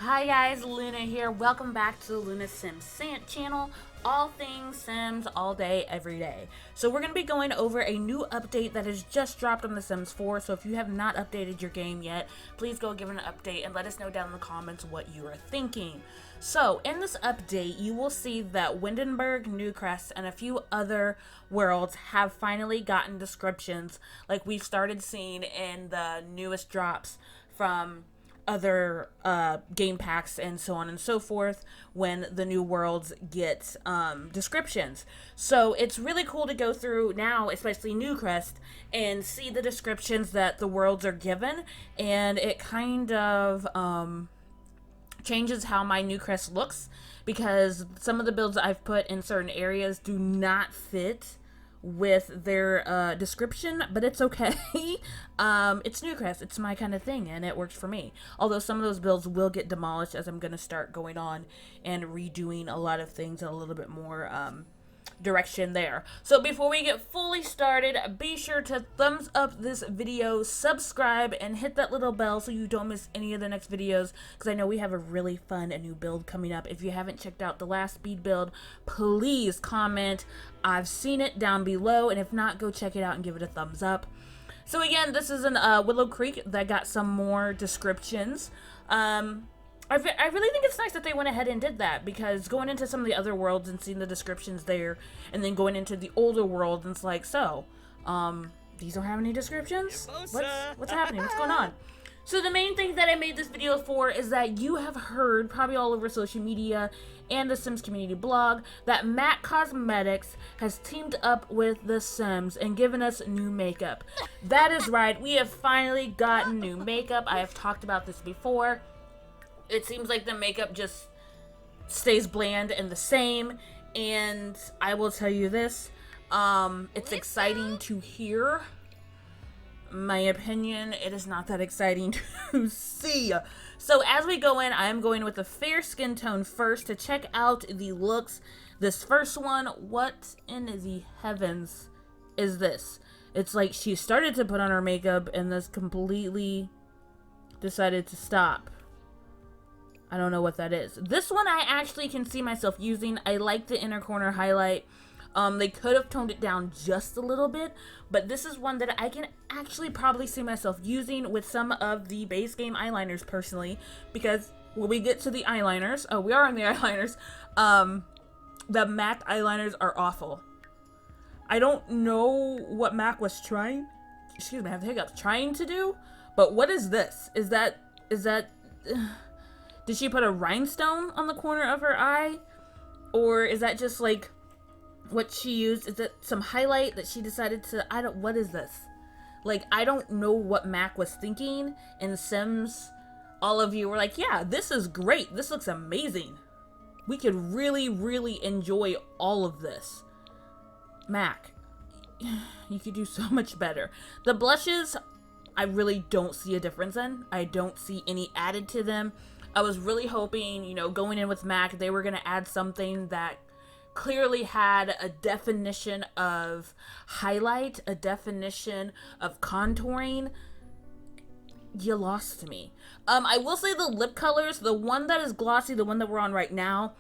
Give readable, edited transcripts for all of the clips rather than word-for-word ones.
Hi guys, Luna here. Welcome back to the Luna Sims channel. All things Sims, all day, every day. So we're going to be going over a new update that has just dropped on the Sims 4. So if you have not updated your game yet, please go give it an update and let us know down in the comments what you are thinking. So in this update, you will see that Windenburg, Newcrest, and a few other worlds have finally gotten descriptions like we've started seeing in the newest drops from other game packs and so on and so forth when the new worlds get descriptions. So it's really cool to go through now, especially Newcrest, and see the descriptions that the worlds are given, and it kind of changes how my Newcrest looks, because some of the builds I've put in certain areas do not fit with their description, but it's okay. It's Newcrest, it's my kind of thing, and it works for me. Although some of those builds will get demolished as I'm going to start going on and redoing a lot of things in a little bit more direction there. So before we get fully started, be sure to thumbs up this video, subscribe, and hit that little bell so you don't miss any of the next videos, because I know we have a really fun new build coming up. If you haven't checked out the last speed build, please comment I've seen it down below, and if not, go check it out and give it a thumbs up. So again, this is an Willow Creek that got some more descriptions. I really think it's nice that they went ahead and did that, because going into some of the other worlds and seeing the descriptions there, and then going into the older world, and it's like, so, these don't have any descriptions? What's happening? What's going on? So the main thing that I made this video for is that you have heard, probably all over social media and the Sims community blog, that MacCosmetics has teamed up with the Sims and given us new makeup. That is right, we have finally gotten new makeup. I have talked about this before. It seems like the makeup just stays bland and the same, and I will tell you this, it's exciting to hear. My opinion, it is not that exciting to see. So as we go in, I am going with a fair skin tone first to check out the looks. This first one, what in the heavens is this? It's like she started to put on her makeup and this completely decided to stop. I don't know what that is. This one I actually can see myself using. I like the inner corner highlight. They could have toned it down just a little bit, but this is one that I can actually probably see myself using with some of the base game eyeliners personally, because when we get to the eyeliners, we are on the eyeliners, the MAC eyeliners are awful. I don't know what MAC was trying, excuse me, I have the hiccups, trying to do, but what is this? Is that, did she put a rhinestone on the corner of her eye? Or is that just like what she used? Is it some highlight that she decided to, what is this? Like, I don't know what Mac was thinking. In Sims, all of you were like, yeah, this is great. This looks amazing. We could really, really enjoy all of this. Mac, you could do so much better. The blushes, I really don't see a difference in. I don't see any added to them. I was really hoping, you know, going in with MAC, they were going to add something that clearly had a definition of highlight, a definition of contouring. You lost me. I will say the lip colors, the one that is glossy, the one that we're on right now,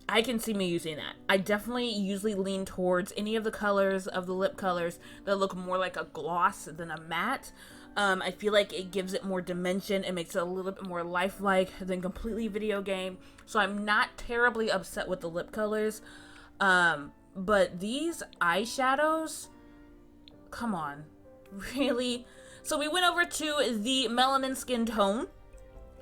I can see me using that. I definitely usually lean towards any of the colors of the lip colors that look more like a gloss than a matte. I feel like it gives it more dimension. It makes it a little bit more lifelike than completely video game. So I'm not terribly upset with the lip colors. But these eyeshadows, come on, really? So we went over to the melanin skin tone.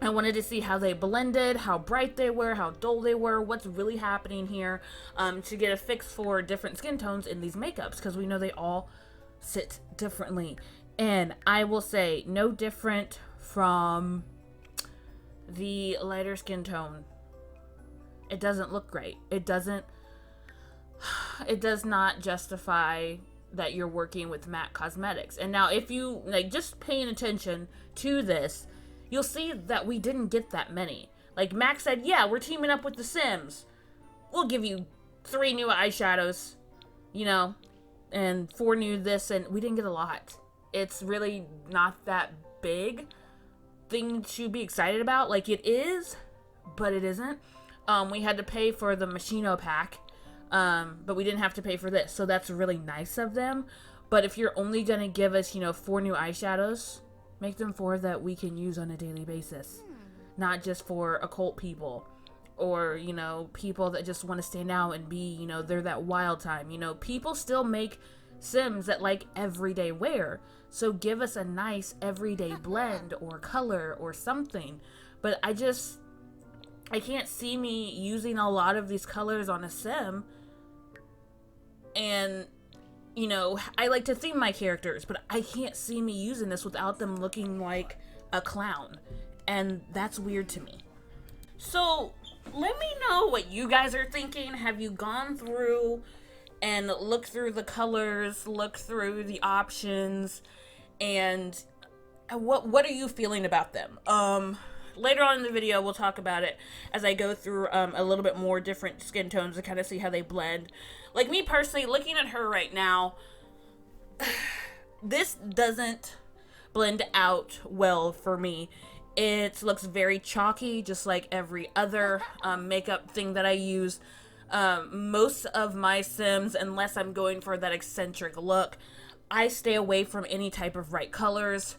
I wanted to see how they blended, how bright they were, how dull they were, what's really happening here, to get a fix for different skin tones in these makeups, because we know they all sit differently. And I will say, no different from the lighter skin tone. It doesn't look great. It does not justify that you're working with MacCosmetics. And now if you, like, just paying attention to this, you'll see that we didn't get that many. Like, Mac said, yeah, we're teaming up with the Sims. We'll give you 3 new eyeshadows, you know, and 4 new this, and we didn't get a lot. It's really not that big thing to be excited about. Like, it is, but it isn't. We had to pay for the Machino pack, but we didn't have to pay for this, so that's really nice of them. But if you're only gonna give us, 4 new eyeshadows, make them 4 that we can use on a daily basis, not just for occult people, or, people that just want to stand out and be, they're that wild time. People still make Sims that like everyday wear, so give us a nice everyday blend or color or something. But I can't see me using a lot of these colors on a Sim. And I like to theme my characters, but I can't see me using this without them looking like a clown, and that's weird to me. So let me know what you guys are thinking. Have you gone through and looked through the colors, looked through the options, and what are you feeling about them? Later on in the video, we'll talk about it as I go through a little bit more different skin tones to kind of see how they blend. Like, me personally, looking at her right now, this doesn't blend out well for me. It looks very chalky, just like every other makeup thing that I use. Most of my Sims, unless I'm going for that eccentric look, I stay away from any type of bright colors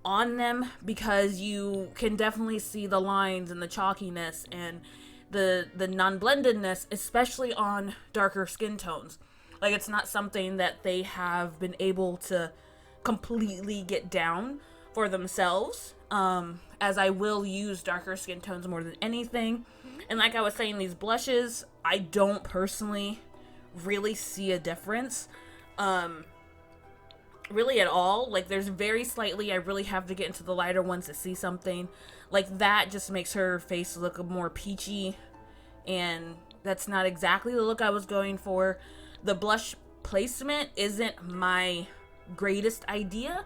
on them, because you can definitely see the lines and the chalkiness and the non-blendedness, especially on darker skin tones. Like, it's not something that they have been able to completely get down for themselves, as I will use darker skin tones more than anything. And like I was saying, these blushes, I don't personally really see a difference really at all. Like, there's very slightly, I really have to get into the lighter ones to see something. Like, that just makes her face look more peachy, and that's not exactly the look I was going for. The blush placement isn't my greatest idea.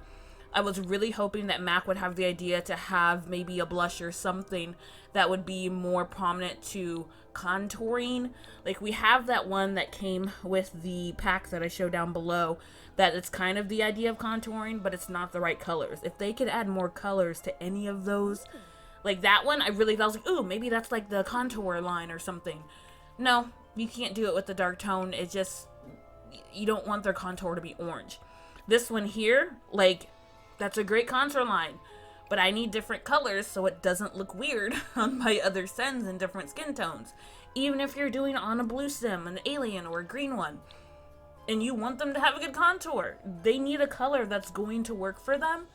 I was really hoping that Mac would have the idea to have maybe a blush or something that would be more prominent to contouring. Like, we have that one that came with the pack that I show down below, that it's kind of the idea of contouring, but it's not the right colors. If they could add more colors to any of those, like that one, I really thought, I was like, ooh, maybe that's like the contour line or something. No, you can't do it with the dark tone. It just, you don't want their contour to be orange. This one here, like, that's a great contour line, but I need different colors so it doesn't look weird on my other Sims in different skin tones. Even if you're doing on a blue Sim, an alien, or a green one, and you want them to have a good contour, they need a color that's going to work for them.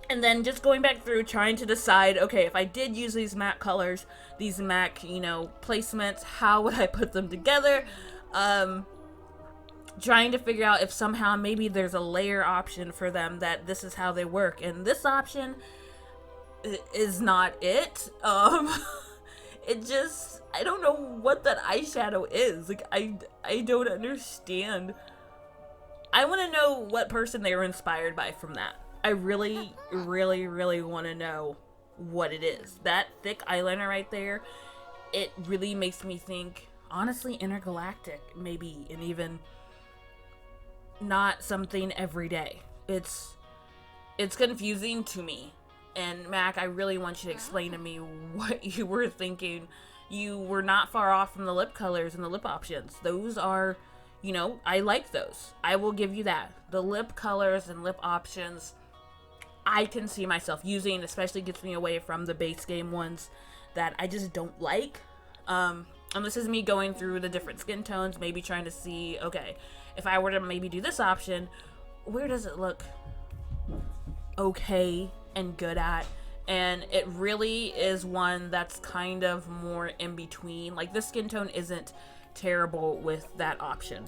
And then just going back through, trying to decide, okay, if I did use these MAC colors, these MAC, placements, how would I put them together? Trying to figure out if somehow maybe there's a layer option for them, that this is how they work. And this option is not it. It just, I don't know what that eyeshadow is. Like, I don't understand. I want to know what person they were inspired by from that. I really, really, really want to know what it is. That thick eyeliner right there, it really makes me think, honestly, intergalactic, maybe, and even not something everyday. It's confusing to me. And Mac, I really want you to explain to me what you were thinking. You were not far off from the lip colors and the lip options. Those are, I like those. I will give you that. The lip colors and lip options, I can see myself using, especially gets me away from the base game ones that I just don't like. And this is me going through the different skin tones, maybe trying to see, okay, if I were to maybe do this option, where does it look okay and good at? And it really is one that's kind of more in between. Like, this skin tone isn't terrible with that option.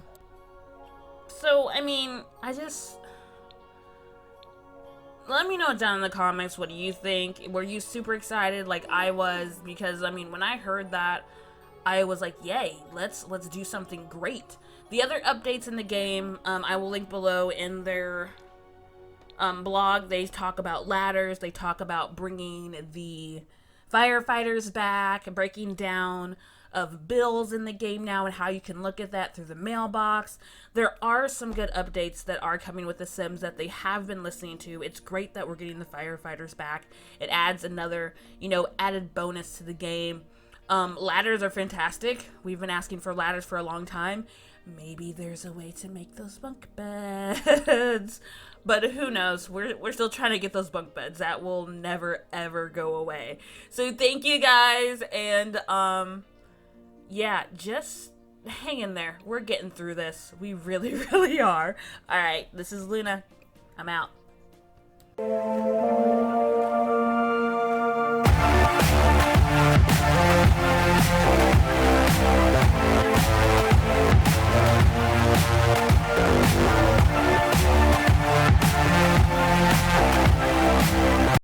So, I mean, let me know down in the comments, what do you think? Were you super excited like I was? Because, I mean, when I heard that, I was like, yay, let's do something great. The other updates in the game, I will link below in their blog. They talk about ladders. They talk about bringing the firefighters back and breaking down of bills in the game now and how you can look at that through the mailbox. There are some good updates that are coming with The Sims that they have been listening to. It's great that we're getting the firefighters back. It adds another, added bonus to the game. Ladders are fantastic. We've been asking for ladders for a long time. Maybe there's a way to make those bunk beds. But who knows? We're still trying to get those bunk beds. That will never, ever go away. So thank you guys. And, yeah, just hang in there. We're getting through this. We really, really are. All right, this is Luna. I'm out.